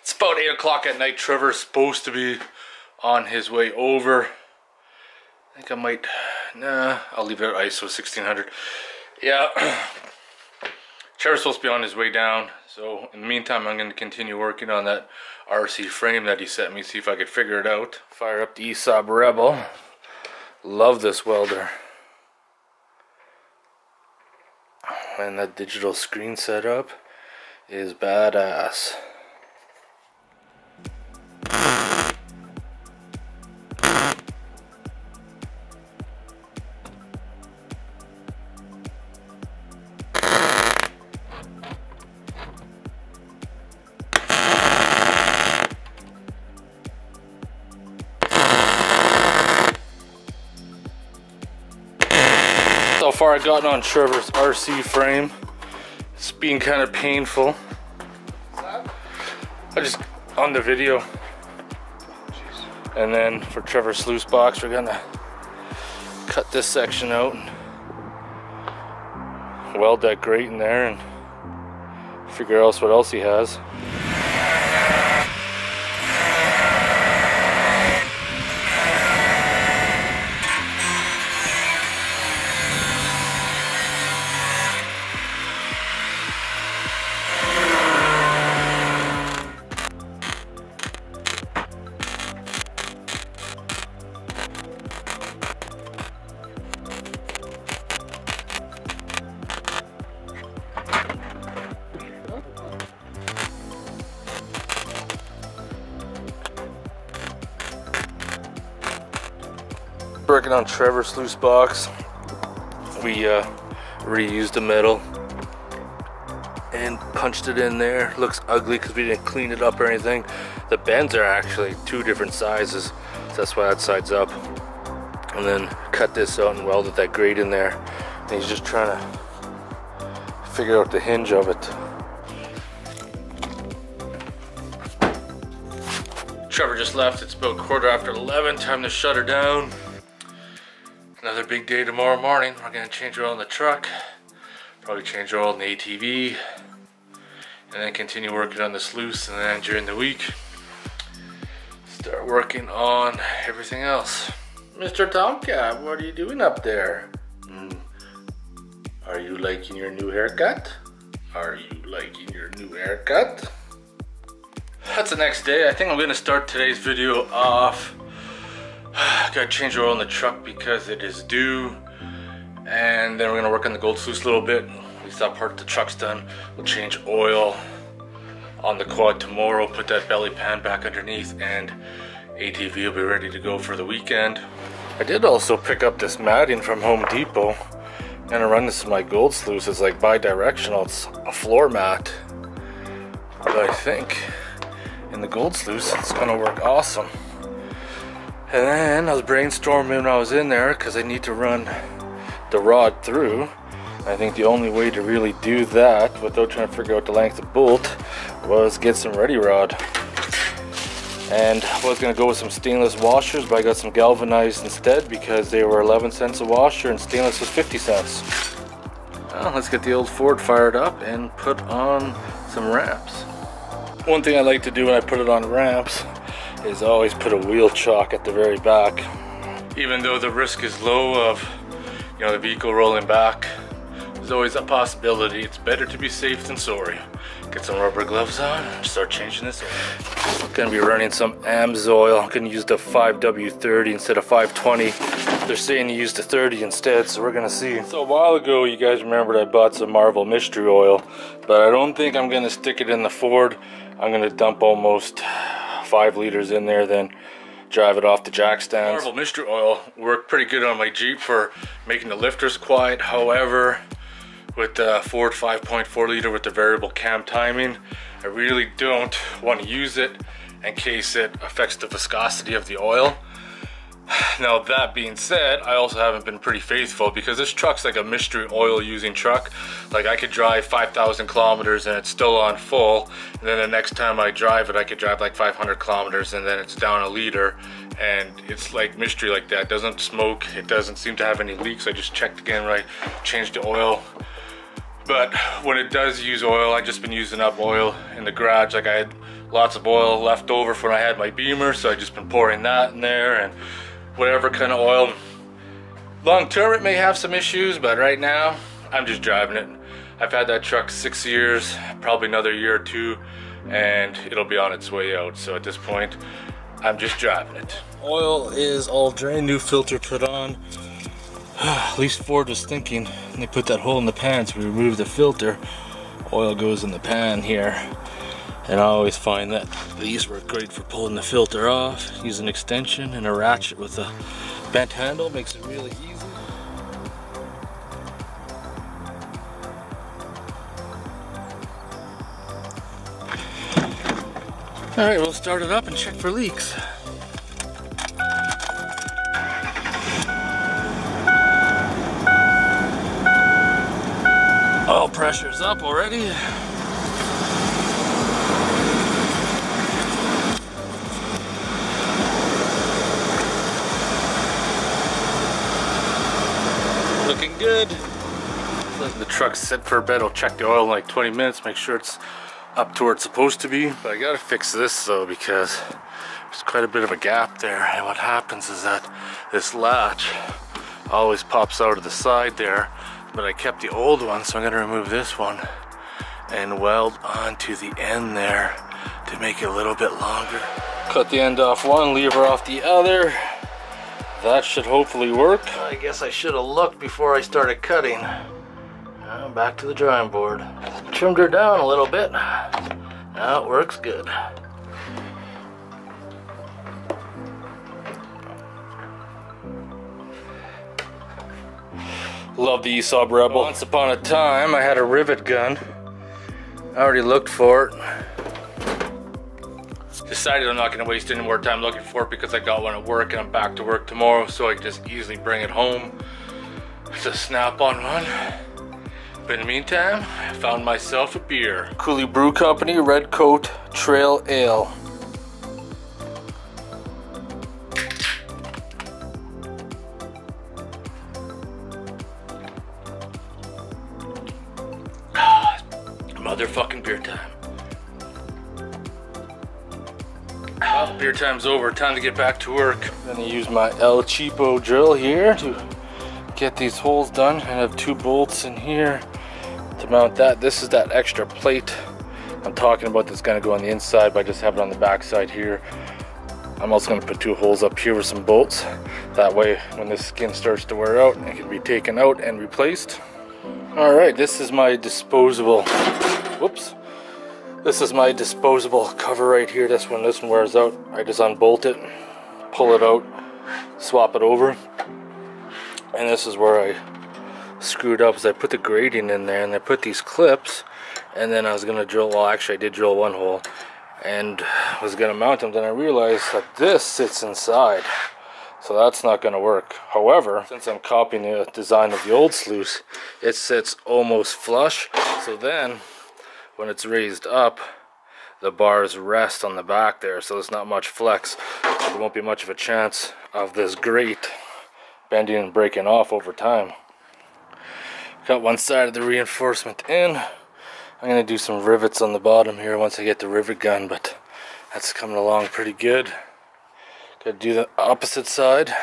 It's about 8 o'clock at night. Trevor's supposed to be on his way over. I think I might, nah, I'll leave it at ISO 1600. Yeah, Trevor's supposed to be on his way down. So in the meantime, I'm going to continue working on that RC frame that he sent me, see if I could figure it out. Fire up the ESAB Rebel. Love this welder. And that digital screen setup is badass. So far I've gotten on Trevor's RC frame. It's been kind of painful. I just on the video. And then for Trevor's sluice box, we're gonna cut this section out and weld that grate in there and figure out what else he has. Working on Trevor's sluice box. We reused the metal and punched it in there. Looks ugly because we didn't clean it up or anything. The bends are actually 2 different sizes, so that's why that side's up. And then cut this out and welded that grate in there. And he's just trying to figure out the hinge of it. Trevor just left. It's about 11:15. Time to shut her down. Another big day tomorrow morning. We're gonna change oil in the truck, probably change oil in the ATV, and then continue working on the sluice, and then during the week start working on everything else. Mr. Tomcat, what are you doing up there? Are you liking your new haircut? Are you liking your new haircut? That's the next day. I think I'm gonna start today's video off. Gotta change the oil in the truck because it is due, and then we're gonna work on the gold sluice a little bit. At least that part of the truck's done. We'll change oil on the quad tomorrow, put that belly pan back underneath, and ATV will be ready to go for the weekend. I did also pick up this matting from Home Depot. I'm gonna run this in my gold sluice. It's like bi-directional. It's a floor mat, but I think in the gold sluice it's gonna work awesome. And then I was brainstorming when I was in there because I need to run the rod through. I think the only way to really do that without trying to figure out the length of bolt was get some ready rod. And I was going to go with some stainless washers, but I got some galvanized instead because they were 11 cents a washer and stainless was 50 cents. Well, let's get the old Ford fired up and put on some ramps. One thing I like to do when I put it on ramps is always put a wheel chock at the very back. Even though the risk is low of, you know, the vehicle rolling back, there's always a possibility. It's better to be safe than sorry. Get some rubber gloves on and start changing this oil. Gonna be running some AMSOIL. I'm gonna use the 5W30 instead of 520. They're saying to use the 30 instead, so we're gonna see. So a while ago, you guys remembered I bought some Marvel mystery oil, but I don't think I'm gonna stick it in the Ford. I'm gonna dump almost 5 liters in there, then drive it off the jack stands. Marvel mystery oil worked pretty good on my Jeep for making the lifters quiet. However, with the Ford 5.4 liter with the variable cam timing, I really don't want to use it in case it affects the viscosity of the oil. Now that being said, I also haven't been pretty faithful because this truck's like a mystery oil using truck. Like I could drive 5,000 kilometers and it's still on full, and then the next time I drive it I could drive like 500 kilometers and then it's down a liter, and it's like mystery like that. It doesn't smoke, it doesn't seem to have any leaks. I just checked again, right, changed the oil. But when it does use oil, I've just been using up oil in the garage. Like I had lots of oil left over from when I had my Beamer, so I've just been pouring that in there and whatever kind of oil. Long term it may have some issues, but right now I'm just driving it. I've had that truck 6 years, probably another year or two, and it'll be on its way out. So at this point, I'm just driving it. Oil is all drained, new filter put on. At least Ford was thinking, and they put that hole in the pan, so we remove the filter. Oil goes in the pan here. And I always find that these work great for pulling the filter off. Use an extension and a ratchet with a bent handle, makes it really easy. Alright, we'll start it up and check for leaks. Oil pressure's up already. Looking good. Let the truck sit for a bit. I'll check the oil in like 20 minutes, make sure it's up to where it's supposed to be. But I gotta fix this though, because there's quite a bit of a gap there, and what happens is that this latch always pops out of the side there, but I kept the old one, so I'm gonna remove this one and weld onto the end there to make it a little bit longer. Cut the end off one, lever off the other. That should hopefully work. I guess I should have looked before I started cutting. Back to the drawing board. Trimmed her down a little bit. Now it works good. Love the esab Rebel. Once upon a time I had a rivet gun. I already looked for it. Decided I'm not going to waste any more time looking for it because I got one at work and I'm back to work tomorrow, so I can just easily bring it home. It's a snap-on one. But in the meantime, I found myself a beer. Cooley Brew Company Red Coat Trail Ale. Motherfucking beer time. Well, beer time's over. Time to get back to work. I'm gonna use my El Cheapo drill here to get these holes done. I have 2 bolts in here to mount that. This is that extra plate I'm talking about that's gonna go on the inside, but I just have it on the back side here. I'm also gonna put 2 holes up here with some bolts. That way, when this skin starts to wear out, it can be taken out and replaced. All right, this is my disposable, whoops. This is my disposable cover right here. This one wears out. I just unbolt it, pull it out, swap it over. And this is where I screwed up, is I put the grating in there and I put these clips, and then I was gonna drill, well actually I did drill 1 hole and was gonna mount them. Then I realized that this sits inside, so that's not gonna work. However, since I'm copying the design of the old sluice, it sits almost flush, so then when it's raised up, the bars rest on the back there, so there's not much flex. So there won't be much of a chance of this grate bending and breaking off over time. Got one side of the reinforcement in. I'm gonna do some rivets on the bottom here once I get the rivet gun, but that's coming along pretty good. Gotta do the opposite side.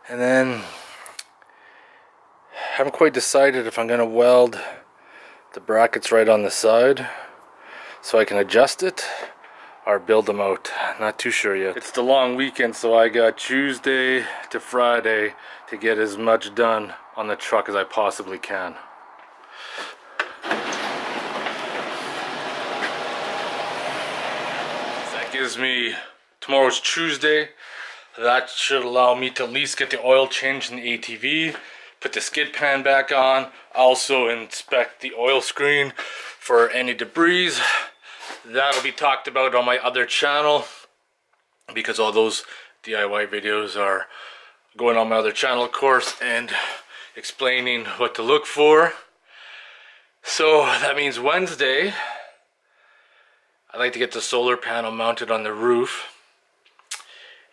And then haven't quite decided if I'm gonna weld the brackets right on the side so I can adjust it or build them out. Not too sure yet. It's the long weekend, so I got Tuesday to Friday to get as much done on the truck as I possibly can. That gives me, tomorrow's Tuesday. That should allow me to at least get the oil changed in the ATV, put the skid pan back on, also inspect the oil screen for any debris. That'll be talked about on my other channel, because all those DIY videos are going on my other channel, of course, and explaining what to look for. So that means Wednesday, I'd like to get the solar panel mounted on the roof,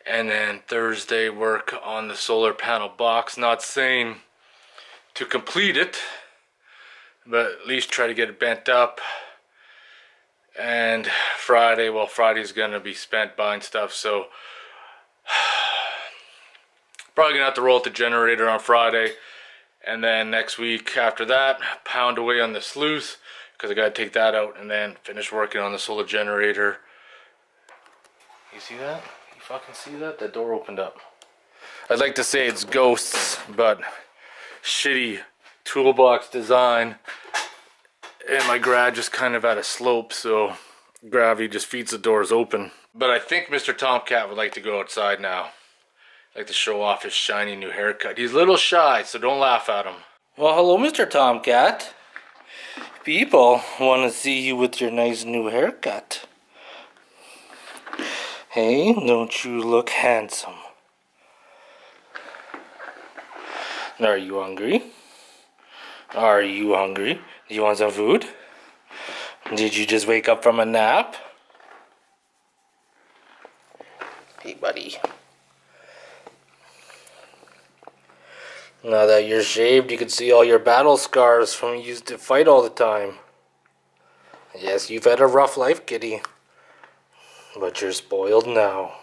and then Thursday work on the solar panel box. Not saying to complete it, but at least try to get it bent up And Friday, well, Friday's gonna be spent buying stuff, so probably gonna have to roll out the generator on Friday. And then next week after that, pound away on the sluice, because I gotta take that out, and then finish working on the solar generator. You see that? You fucking see that? That door opened up. I'd like to say it's ghosts, but shitty toolbox design. And my garage is kind of at a slope, so gravity just feeds the doors open. But I think Mr. Tomcat would like to go outside now. I'd like to show off his shiny new haircut. He's a little shy, so don't laugh at him. Well, hello, Mr. Tomcat. People want to see you with your nice new haircut. Hey, don't you look handsome? Are you hungry? Are you hungry? Do you want some food? Did you just wake up from a nap? Hey, buddy. Now that you're shaved, you can see all your battle scars from you used to fight all the time. Yes, you've had a rough life, kitty. But you're spoiled now.